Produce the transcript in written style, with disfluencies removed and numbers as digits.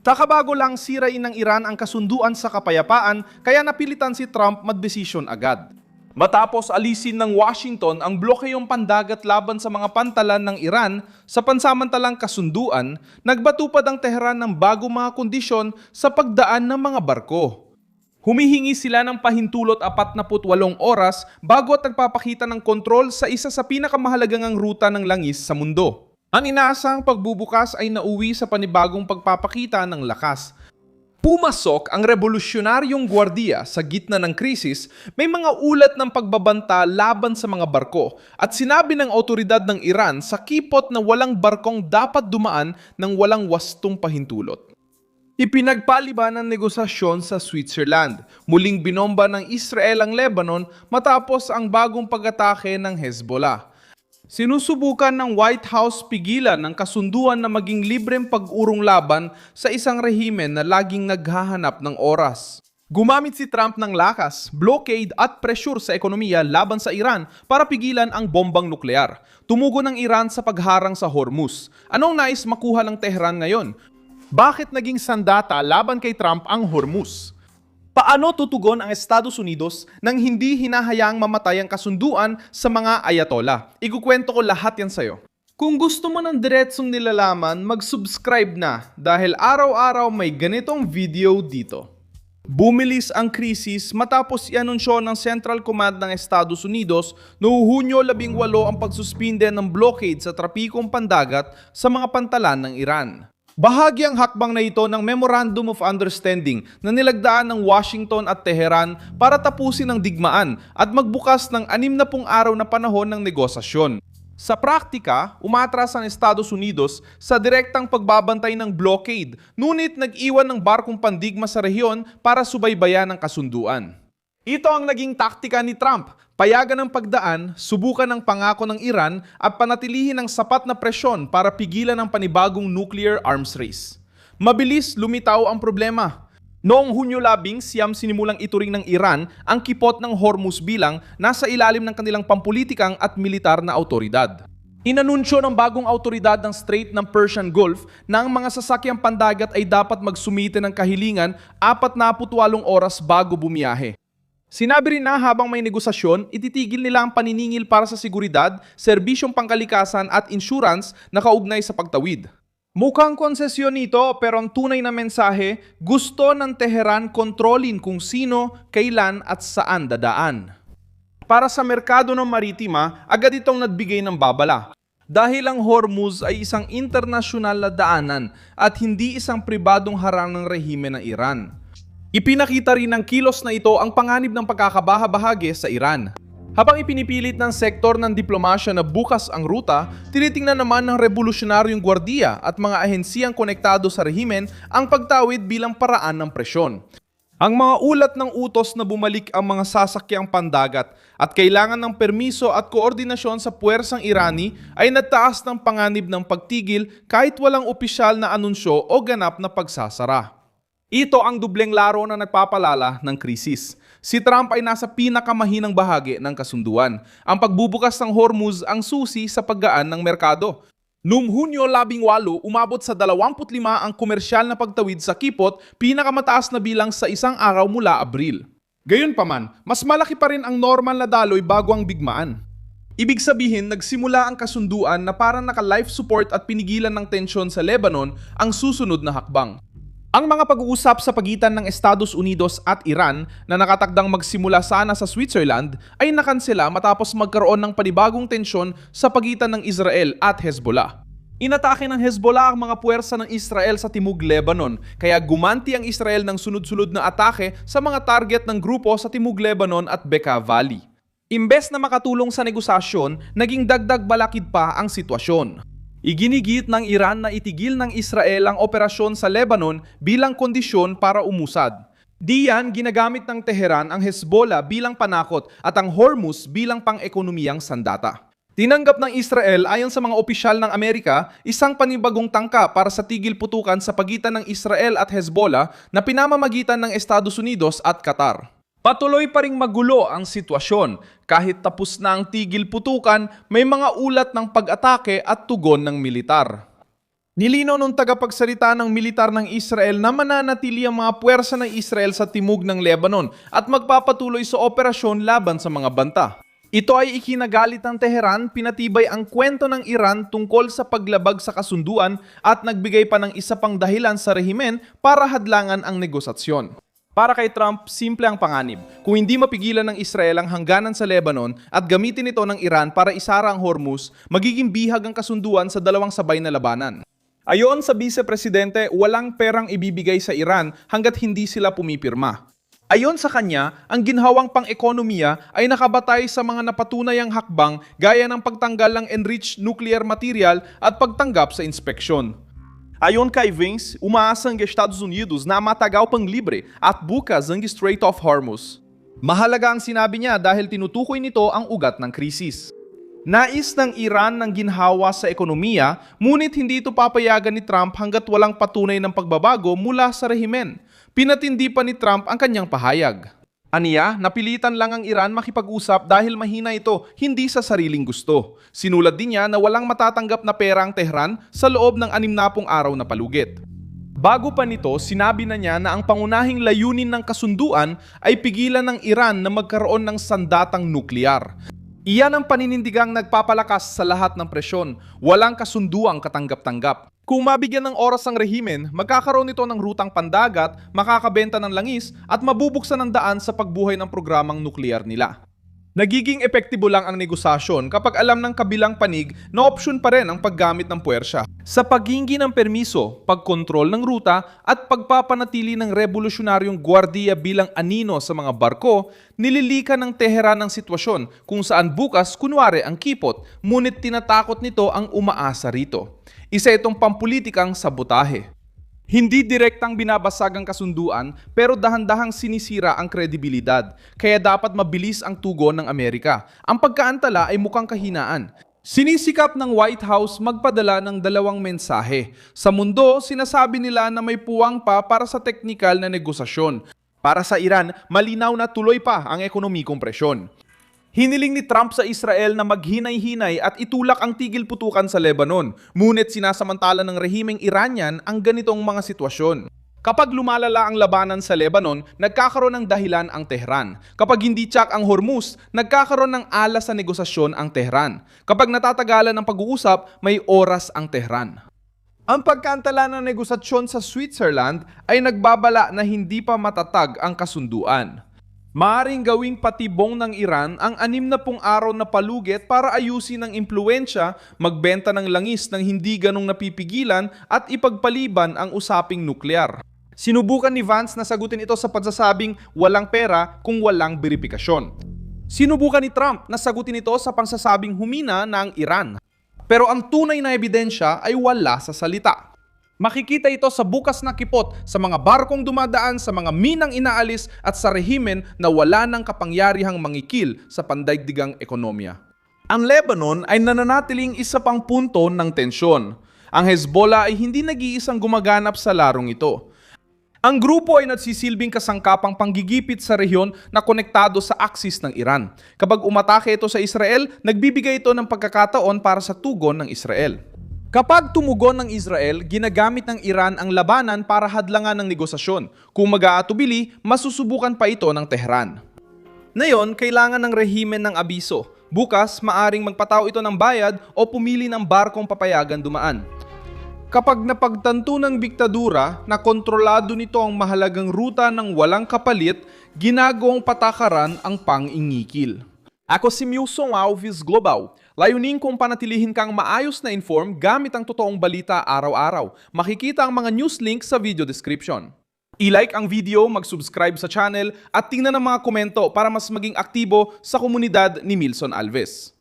Kakabago lang sirain ng Iran ang kasunduan sa kapayapaan kaya napilitan si Trump magdesisyon agad. Matapos alisin ng Washington ang blokeyong pandagat laban sa mga pantalan ng Iran sa pansamantalang kasunduan, nagbatupad ang Tehran ng bagong mga kondisyon sa pagdaan ng mga barko. Humihingi sila ng pahintulot 48 oras bago at nagpapakita ng kontrol sa isa sa pinakamahalagang ruta ng langis sa mundo. Ang inaasang pagbubukas ay nauwi sa panibagong pagpapakita ng lakas. Pumasok ang revolusyonaryong gwardiya sa gitna ng krisis, may mga ulat ng pagbabanta laban sa mga barko at sinabi ng otoridad ng Iran sa kipot na walang barkong dapat dumaan ng walang wastong pahintulot. Ipinagpaliban ang negosasyon sa Switzerland. Muling binomba ng Israel ang Lebanon matapos ang bagong pag-atake ng Hezbollah. Sinusubukan ng White House pigilan ng kasunduan na maging libreng pag-urong laban sa isang rehimen na laging naghahanap ng oras. Gumamit si Trump ng lakas, blockade at pressure sa ekonomiya laban sa Iran para pigilan ang bombang nuklear. Tumugon ng Iran sa pagharang sa Hormuz. Anong nais makuha ng Tehran ngayon? Bakit naging sandata laban kay Trump ang Hormuz? Paano tutugon ang Estados Unidos nang hindi hinahayaang mamatay ang kasunduan sa mga ayatollah? Ikukwento ko lahat yan sa'yo. Kung gusto mo ng diretsong nilalaman, mag-subscribe na dahil araw-araw may ganitong video dito. Bumilis ang krisis matapos i-anunsyo ng Central Command ng Estados Unidos noong Hunyo 18 ang pagsuspinde ng blockade sa trapikong pandagat sa mga pantalan ng Iran. Bahagi ang hakbang na ito ng Memorandum of Understanding na nilagdaan ng Washington at Tehran para tapusin ang digmaan at magbukas ng 60 araw na panahon ng negosasyon. Sa praktika, umatras ang Estados Unidos sa direktang pagbabantay ng blockade, ngunit nag-iwan ng barkong pandigma sa rehiyon para subaybayan ang kasunduan. Ito ang naging taktika ni Trump, payagan ng pagdaan, subukan ng pangako ng Iran at panatilihin ang sapat na presyon para pigilan ang panibagong nuclear arms race. Mabilis lumitaw ang problema. Noong Hunyo 10, sinimulang ituring ng Iran ang kipot ng Hormuz bilang nasa ilalim ng kanilang pampulitikang at militar na autoridad. Inanunsyo ng bagong autoridad ng Strait ng Persian Gulf na ang mga sasakyang pandagat ay dapat magsumite ng kahilingan 48 oras bago bumiyahe. Sinabi rin na habang may negosasyon, ititigil nila ang paniningil para sa seguridad, serbisyong pangkalikasan at insurance na kaugnay sa pagtawid. Mukhang konsesyon nito pero ang tunay na mensahe, gusto ng Tehran kontrolin kung sino, kailan at saan dadaan. Para sa merkado ng maritima, agad itong nagbigay ng babala. Dahil ang Hormuz ay isang internasyonal na daanan at hindi isang pribadong harang ng rehimen ng Iran. Ipinakita rin ng kilos na ito ang panganib ng pagkakabaha-bahagi sa Iran. Habang ipinipilit ng sektor ng diplomasya na bukas ang ruta, tinitingnan naman ng revolusyonaryong gwardiya at mga ahensiyang konektado sa rehimen ang pagtawid bilang paraan ng presyon. Ang mga ulat ng utos na bumalik ang mga sasakyang pandagat at kailangan ng permiso at koordinasyon sa puwersang Irani ay nagtaas ng panganib ng pagtigil kahit walang opisyal na anunsyo o ganap na pagsasara. Ito ang dubleng laro na nagpapalala ng krisis. Si Trump ay nasa pinakamahinang bahagi ng kasunduan. Ang pagbubukas ng Hormuz ang susi sa paggaan ng merkado. Noong Hunyo 18, umabot sa 25 ang komersyal na pagtawid sa kipot, pinakamataas na bilang sa isang araw mula Abril. Gayunpaman, mas malaki pa rin ang normal na daloy bago ang bigmaan. Ibig sabihin, nagsimula ang kasunduan na parang naka-life support at pinigilan ng tensyon sa Lebanon ang susunod na hakbang. Ang mga pag-uusap sa pagitan ng Estados Unidos at Iran na nakatakdang magsimula sana sa Switzerland ay nakansela matapos magkaroon ng panibagong tensyon sa pagitan ng Israel at Hezbollah. Inatake ng Hezbollah ang mga puwersa ng Israel sa Timog Lebanon, kaya gumanti ang Israel ng sunod-sunod na atake sa mga target ng grupo sa Timog Lebanon at Bekaa Valley. Imbes na makatulong sa negosasyon, naging dagdag balakid pa ang sitwasyon. Iginigit ng Iran na itigil ng Israel ang operasyon sa Lebanon bilang kondisyon para umusad. Diyan, ginagamit ng Tehran ang Hezbollah bilang panakot at ang Hormuz bilang pang-ekonomiyang sandata. Tinanggap ng Israel ayon sa mga opisyal ng Amerika isang panibagong tangka para sa tigil putukan sa pagitan ng Israel at Hezbollah na pinamamagitan ng Estados Unidos at Qatar. Patuloy pa ring magulo ang sitwasyon. Kahit tapos na ang tigil putukan, may mga ulat ng pag-atake at tugon ng militar. Nilinaw ng tagapagsalita ng militar ng Israel na mananatili ang mga puwersa ng Israel sa timog ng Lebanon at magpapatuloy sa operasyon laban sa mga banta. Ito ay ikinagalit ng Tehran, pinatibay ang kwento ng Iran tungkol sa paglabag sa kasunduan at nagbigay pa ng isa pang dahilan sa rehimen para hadlangan ang negosasyon. Para kay Trump, simple ang panganib. Kung hindi mapigilan ng Israel ang hangganan sa Lebanon at gamitin ito ng Iran para isara ang Hormuz, magiging bihag ang kasunduan sa dalawang sabay na labanan. Ayon sa Vice-Presidente, walang perang ibibigay sa Iran hanggat hindi sila pumipirma. Ayon sa kanya, ang ginhawang pang-ekonomiya ay nakabatay sa mga napatunayang hakbang gaya ng pagtanggal ng enriched nuclear material at pagtanggap sa inspeksyon. Ayon kay Vance, umaasa ang Estados Unidos na matagal pang libre at bukas ang Strait of Hormuz. Mahalaga ang sinabi niya dahil tinutukoy nito ang ugat ng krisis. Nais ng Iran ng ginhawa sa ekonomiya, ngunit hindi ito papayagan ni Trump hanggat walang patunay ng pagbabago mula sa rehimen. Pinatindi pa ni Trump ang kanyang pahayag. Aniya, napilitan lang ang Iran makipag-usap dahil mahina ito, hindi sa sariling gusto. Sinulat din niya na walang matatanggap na pera ang Tehran sa loob ng 60 araw na palugit. Bago pa nito, sinabi na niya na ang pangunahing layunin ng kasunduan ay pigilan ng Iran na magkaroon ng sandatang nuklear. Iyan ang paninindigang nagpapalakas sa lahat ng presyon, walang kasunduang katanggap-tanggap. Kung mabigyan ng oras ang rehimen, magkakaroon ito ng rutang pandagat, makakabenta ng langis at mabubuksan ng daan sa pagbuhay ng programang nuklear nila. Nagiging epektibo lang ang negosasyon kapag alam ng kabilang panig na opsyon pa rin ang paggamit ng puwersya. Sa paghingi ng permiso, pagkontrol ng ruta at pagpapanatili ng revolusyonaryong gwardiya bilang anino sa mga barko, nililika ng Teheran ang sitwasyon kung saan bukas kunwari ang kipot, ngunit tinatakot nito ang umaasa rito. Isa itong pampulitikang sabotahe. Hindi direktang binabasag ang kasunduan pero dahan-dahang sinisira ang kredibilidad, kaya dapat mabilis ang tugon ng Amerika. Ang pagkaantala ay mukhang kahinaan. Sinisikap ng White House magpadala ng dalawang mensahe. Sa mundo, sinasabi nila na may puwang pa para sa teknikal na negosasyon. Para sa Iran, malinaw na tuloy pa ang ekonomikong presyon. Hiniling ni Trump sa Israel na maghinay-hinay at itulak ang tigil putukan sa Lebanon, ngunit sinasamantala ng rehimeng Iranian ang ganitong mga sitwasyon. Kapag lumalala ang labanan sa Lebanon, nagkakaroon ng dahilan ang Tehran. Kapag hindi tiyak ang Hormuz, nagkakaroon ng alas sa negosasyon ang Tehran. Kapag natatagalan ng pag-uusap, may oras ang Tehran. Ang pagkaantala ng negosasyon sa Switzerland ay nagbabala na hindi pa matatag ang kasunduan. Maaring gawing patibong ng Iran ang 60 araw na palugit para ayusin ang impluensya, magbenta ng langis ng hindi ganong napipigilan at ipagpaliban ang usaping nuklear. Sinubukan ni Vance na sagutin ito sa pagsasabing walang pera kung walang beripikasyon. Sinubukan ni Trump na sagutin ito sa pangsasabing humina na ang Iran. Pero ang tunay na ebidensya ay wala sa salita. Makikita ito sa bukas na kipot sa mga barkong dumadaan, sa mga minang inaalis at sa rehimen na wala ng kapangyarihang mangikil sa pandaigdigang ekonomiya. Ang Lebanon ay nananatiling isa pang punto ng tensyon. Ang Hezbollah ay hindi nag-iisang gumaganap sa larong ito. Ang grupo ay nagsisilbing kasangkapang panggigipit sa rehiyon na konektado sa aksis ng Iran. Kapag umatake ito sa Israel, nagbibigay ito ng pagkakataon para sa tugon ng Israel. Kapag tumugon ng Israel, ginagamit ng Iran ang labanan para hadlangan ng negosasyon. Kung mag-aatubili, masusubukan pa ito ng Tehran. Ngayon, kailangan ng rehimen ng abiso. Bukas, maaring magpatao ito ng bayad o pumili ng barkong papayagan dumaan. Kapag napagtanto ng diktadura na kontrolado nito ang mahalagang ruta ng walang kapalit, ginagawang patakaran ang pang-ingikil. Ako si Milson Alves Global. Layunin kong panatilihin kang maayos na inform gamit ang totoong balita araw-araw. Makikita ang mga news links sa video description. I-like ang video, mag-subscribe sa channel at tingnan ang mga komento para mas maging aktibo sa komunidad ni Milson Alves.